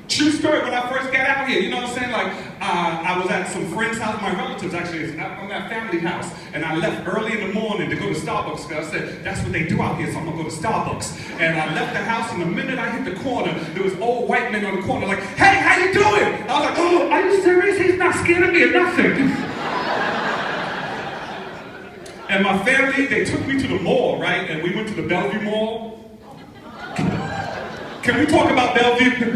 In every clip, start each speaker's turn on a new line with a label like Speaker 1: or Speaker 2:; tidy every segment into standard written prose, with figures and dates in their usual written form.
Speaker 1: True story, when I first got out here, you know what I'm saying? Like, I was at some friend's house, my relatives actually, I'm at family house, and I left early in the morning to go to Starbucks, because I said, that's what they do out here, so I'm gonna go to Starbucks. And I left the house, and the minute I hit the corner, there was old white men on the corner like, hey, how you doing? I was like, oh, are you serious? He's not scared of me or nothing. And my family, they took me to the mall, right? And we went to the Bellevue Mall. Can we talk about Bellevue?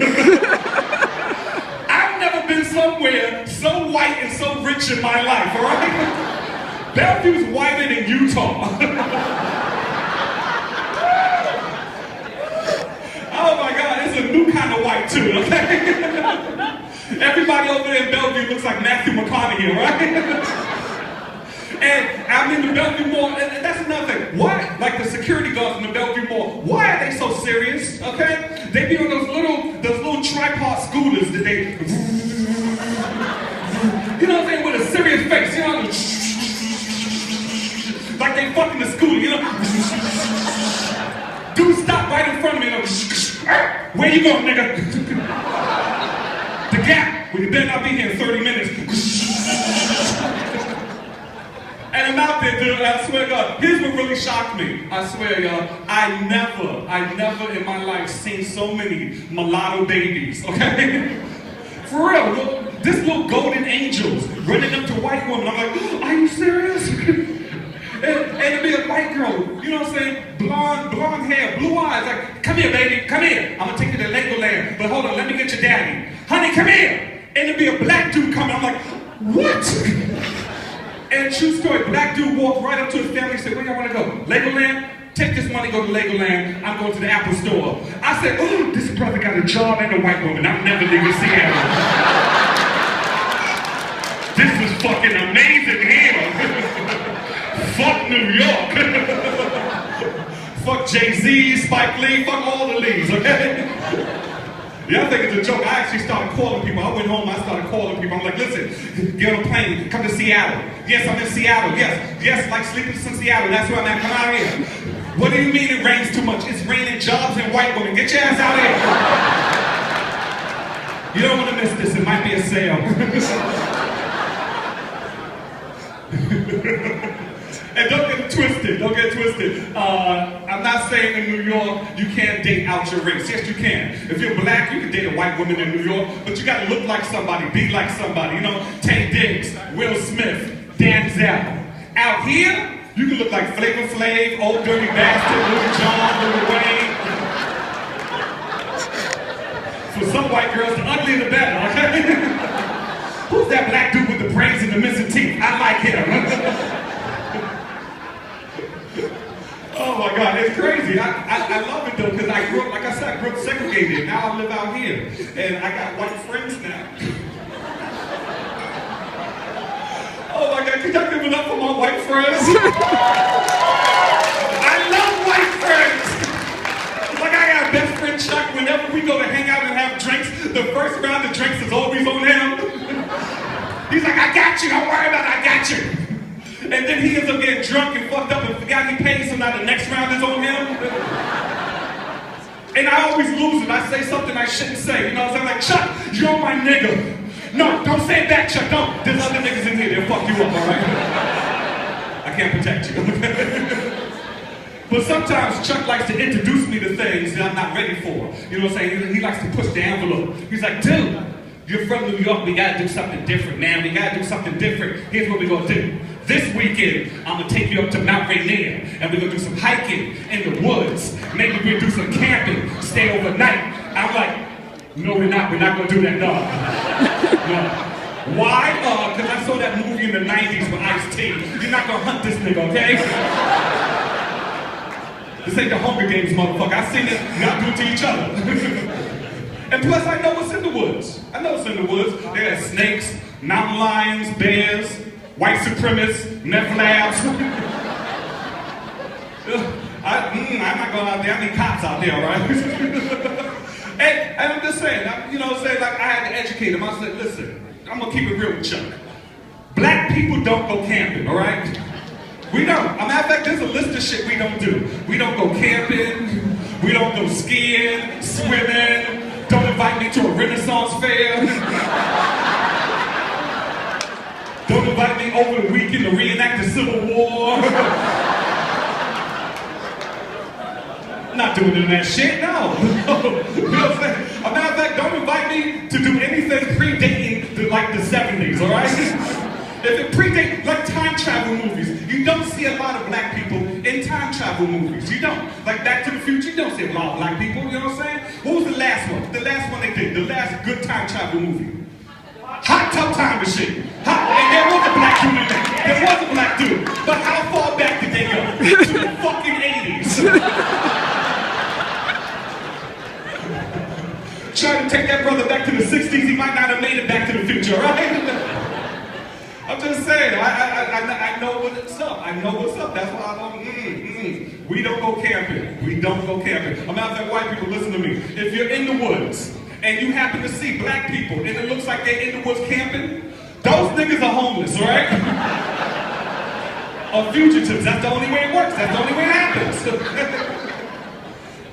Speaker 1: I've never been somewhere so white and so rich in my life, all right? Bellevue's whiter than Utah. Oh my God, it's a new kind of white too, okay? Everybody over there in Bellevue looks like Matthew McConaughey, right? And I'm in the Bellevue Mall, and that's another thing. Why, like the security guards in the Bellevue Mall, why are they so serious, okay? They be on those little tripod scooters that they, you know what I'm saying, with a serious face, you know, like they fucking the scooter, you know? Dude, stop right in front of me, you know, where you going, nigga? The Gap, well, you better not be here in 30 minutes. And I'm out there, dude, I swear to God, here's what really shocked me. I swear, y'all, I never in my life seen so many mulatto babies, okay? For real, this little golden angels running up to white women. I'm like, oh, are you serious? and it'd be a white girl, you know what I'm saying? Blonde hair, blue eyes, like, come here, baby, come here. I'm gonna take you to Legoland, but hold on, let me get your daddy. Honey, come here. And it'd be a black dude coming. I'm like, what? And true story, black dude walked right up to his family and said, where y'all want to go? Legoland? Take this money, go to Legoland. I'm going to the Apple store. I said, oh, this brother got a job and a white woman. I'm never leaving Seattle. This is fucking amazing here. Fuck New York. Fuck Jay-Z, Spike Lee, fuck all the Lees, okay? Y'all think it's a joke. I actually started calling people. I went home, I started calling people. I'm like, listen, get on a plane, come to Seattle. Yes, I'm in Seattle. Yes, like Sleepers in Seattle. That's where I'm at. Come out here. What do you mean it rains too much? It's raining jobs and white women. Get your ass out here. You don't want to miss this. It might be a sale. And don't get it twisted, I'm not saying in New York you can't date out your race. Yes, you can. If you're black, you can date a white woman in New York, but you gotta look like somebody, be like somebody, you know? Tay Diggs, Will Smith, Denzel. Out here, you can look like Flavor Flav, Old Dirty Bastard, Lil Jon, Lil Wayne. For some white girls, the uglier the better, okay? Who's that black dude with the braids and the missing teeth? I like him. Oh my God, it's crazy. I love it though, because I grew up, like I said, I grew up segregated. Now I live out here, and I got white friends now. Oh my God, can y'all give it up for my white friends? I love white friends. Like I got best friend Chuck, whenever we go to hang out and have drinks, the first round of drinks is always on him. He's like, I got you, don't worry about it, I got you. And then he ends up getting drunk and fucked up and forgot he paid, so now the next round is on him. And I always lose it. I say something I shouldn't say. You know what I'm saying? Like, Chuck, you're my nigga. No, don't say it back, Chuck. Don't. There's other niggas in here. They'll fuck you up, all right? I can't protect you. But sometimes Chuck likes to introduce me to things that I'm not ready for. You know what I'm saying? He likes to push the envelope. He's like, dude, you're from New York. We gotta do something different, man. We gotta do something different. Here's what we're gonna do. This weekend, I'm gonna take you up to Mount Rainier, and we're gonna do some hiking in the woods. Maybe we'll do some camping, stay overnight. I'm like, no, we're not gonna do that, dog. No. Why? Because I saw that movie in the 90s with Ice-T. You're not gonna hunt this nigga, okay? This ain't the Hunger Games, motherfucker. I seen it, y'all do it to each other. And plus, I know what's in the woods. I know what's in the woods. They got snakes, mountain lions, bears, white supremacists, meth labs. I'm not going out there. I need cops out there, right? and I'm just saying, you know what I'm saying? Like, I had to educate him. I said, listen, I'm going to keep it real with Chuck. Black people don't go camping, all right? We don't. As a matter of fact, there's a list of shit we don't do. We don't go camping. We don't go skiing, swimming, Don't invite me to a Renaissance fair. Don't invite me over the weekend to reenact the Civil War. I'm not doing any of that shit, no. You know what I'm saying? As a matter of fact, don't invite me to do anything predating like the 70s, all right? If it predates, like time travel movies, you don't see a lot of black people in time travel movies. You don't. Like Back to the Future, you don't see a lot of black people, you know what I'm saying? What was the last one? The last one they did, the last good time travel movie. Hot Tub Time Machine. And there was a black dude in there. There was a black dude. But how far back did they go? To the fucking 80s. Trying to take that brother back to the 60s, he might not have made it back to the future, right? I'm just saying, I know what's up. I know what's up. That's why I don't, We don't go camping. We don't go camping. I'm out there, white people, listen to me. If you're in the woods, and you happen to see black people, and it looks like they're in the woods camping, those niggas are homeless, all right? Or fugitives. That's the only way it works. That's the only way it happens.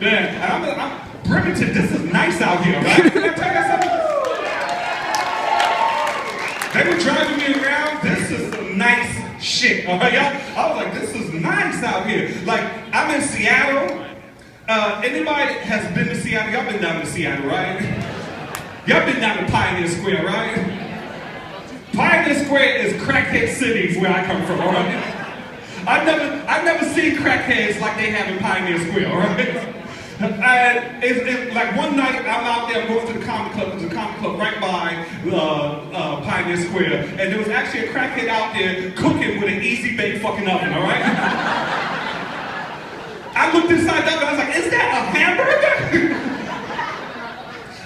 Speaker 1: Man, I'm Bremerton, this is nice out here, right? Can I tell you something? They were driving me around. This is some nice shit, all right, y'all? I was like, this is nice out here. Like, I'm in Seattle. Anybody has been to Seattle? Y'all been down to Seattle, right? Y'all been down to Pioneer Square, right? Pioneer Square is crackhead cities where I come from, all right? I've never seen crackheads like they have in Pioneer Square, all right? And it's like one night I'm out there, I'm going to the comedy club. There's a comedy club right by Pioneer Square, and there was actually a crackhead out there cooking with an easy bake fucking oven, all right? I looked inside that and I was like, is that a hamburger?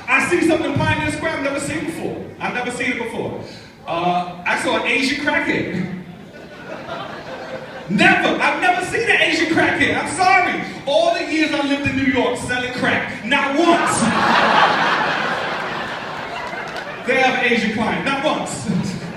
Speaker 1: I see something in Pioneer Square I've never seen before. I've never seen it before. I saw an Asian crackhead. I've never seen an Asian crackhead. I'm sorry. All the years I lived in New York selling crack, not once. They have an Asian client, not once.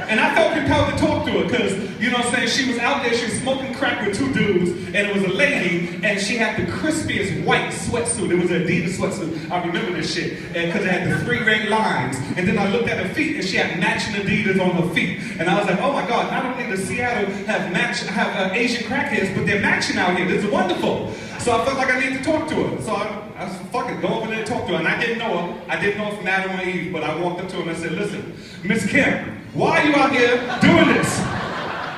Speaker 1: And I felt compelled to talk to her because, you know what I'm saying, she was out there, she was smoking crack with two dudes, and it was a lady, and she had the crispiest white sweatsuit. It was an Adidas sweatsuit. I remember this shit. And because it had the 3 red lines. And then I looked at her feet, and she had matching Adidas on her feet. And I was like, oh my God, not only does Seattle have Asian crackheads, but they're matching out here. This is wonderful. So I felt like I needed to talk to her. So I said, fuck it, go over there and talk to her. And I didn't know her. I didn't know from Adam or Eve, but I walked up to her and I said, listen, Miss Kim, why are you out here doing this?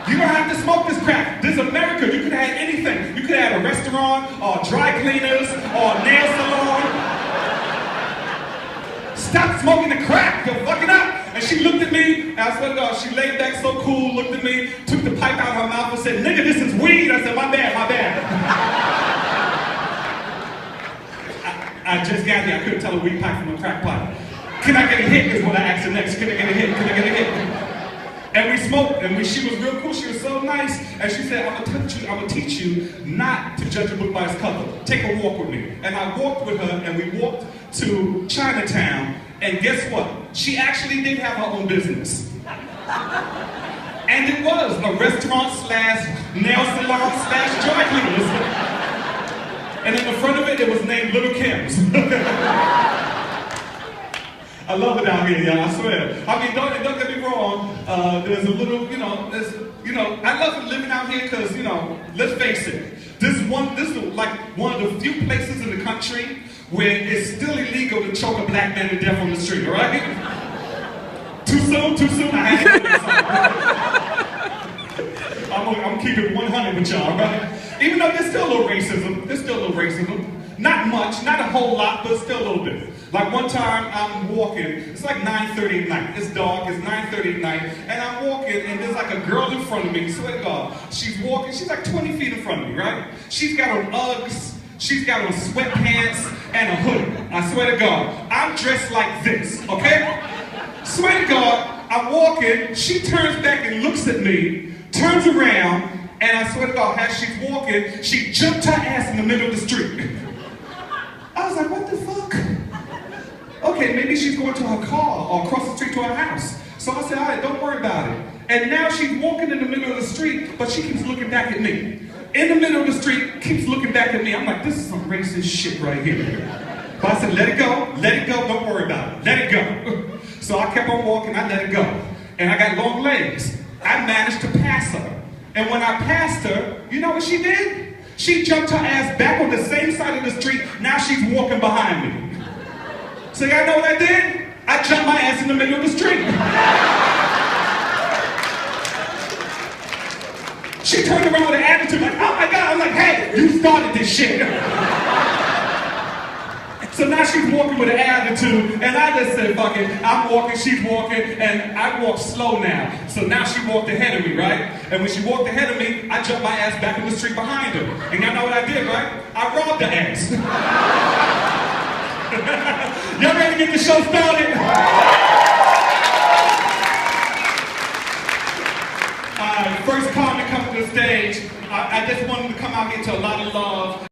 Speaker 1: You don't have to smoke this crack. This is America. You could have had anything. You could have had a restaurant, or dry cleaners, or a nail salon. Stop smoking the crack. You're fucking up. And she looked at me, and I swear to God, she laid back so cool, looked at me, took the pipe out of her mouth and said, nigga, this is weed. I said, my bad, my bad. I just got here. I couldn't tell a weed pipe from a crack pipe. Can I get a hit is what I asked her next. Can I get a hit? Can I get a hit? And we smoked, and she was real cool. She was so nice. And she said, I'm gonna teach you not to judge a book by its cover. Take a walk with me. And I walked with her, and we walked to Chinatown. And guess what? She actually did have her own business. And it was a restaurant / nail salon / dry cleaners. And in the front of it, it was named Little Kim's. I love it out here, y'all, I swear. I mean, don't get me wrong, there's a little, I love living out here because, let's face it, this is like one of the few places in the country where it's still illegal to choke a black man to death on the street, all right? Too soon, I had to I'm keeping it 100 with y'all, right? Even though there's still a little racism, not much, not a whole lot, but still a little bit. Like one time I'm walking, it's like 9:30 at night, it's dark, it's 9:30 at night, and I'm walking and there's like a girl in front of me, swear to God, she's walking, she's like 20 feet in front of me, right? She's got on Uggs, she's got on sweatpants and a hoodie, I swear to God. I'm dressed like this, okay? Swear to God, I'm walking, she turns back and looks at me, turns around, and I swear to God, as she's walking, she jumped her ass in the middle of the street. I was like, what the fuck? Okay, maybe she's going to her car or across the street to her house. So I said, all right, don't worry about it. And now she's walking in the middle of the street, but she keeps looking back at me. In the middle of the street, keeps looking back at me. I'm like, this is some racist shit right here. But I said, let it go, don't worry about it, let it go. So I kept on walking, I let it go. And I got long legs. I managed to pass her. And when I passed her, you know what she did? She jumped her ass back on the same side of the street. Now she's walking behind me. So y'all know what I did? I jumped my ass in the middle of the street. She turned around with an attitude like, oh my God. I'm like, hey, you started this shit. So now she's walking with an attitude, and I just said, fuck it. I'm walking, she's walking, and I walk slow now. So now she walked ahead of me, right? And when she walked ahead of me, I jumped my ass back in the street behind her. And y'all know what I did, right? I robbed her ass. Y'all ready to get the show started? First comic come to the stage. I just wanted to come out here to a lot of love.